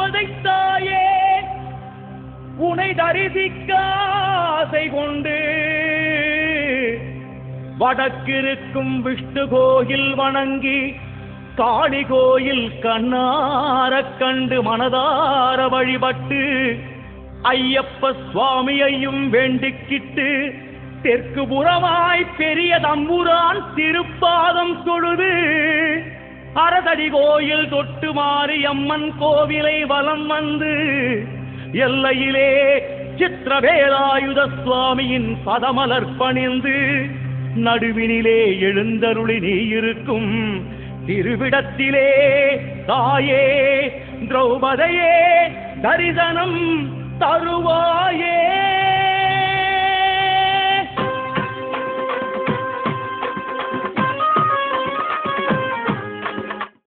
திரௌபதை தாயே உனை தரிசிக்க ஆசை கொண்டு வடக்கிருக்கும் விஷ்ணு கோயில் வணங்கி காளி கோயில் கண்ணாரக் கண்டு மனதார வழிபட்டு ஐயப்ப சுவாமியையும் வேண்டிக்கிட்டு தெற்கு புறமாய் பெரிய தம்புரான் திருப்பாதம் தொழுது அரசடி கோயில் தொட்டு மாரியம்மன் கோவிலை வலம் வந்து எல்லையிலே சித்திரவேலாயுத சுவாமியின் பதமலர் பணிந்து நடுவினிலே எழுந்தருளி நீ இருக்கும் திருவிடத்திலே தாயே திரௌபதையே தரிசனம் தருவாயே.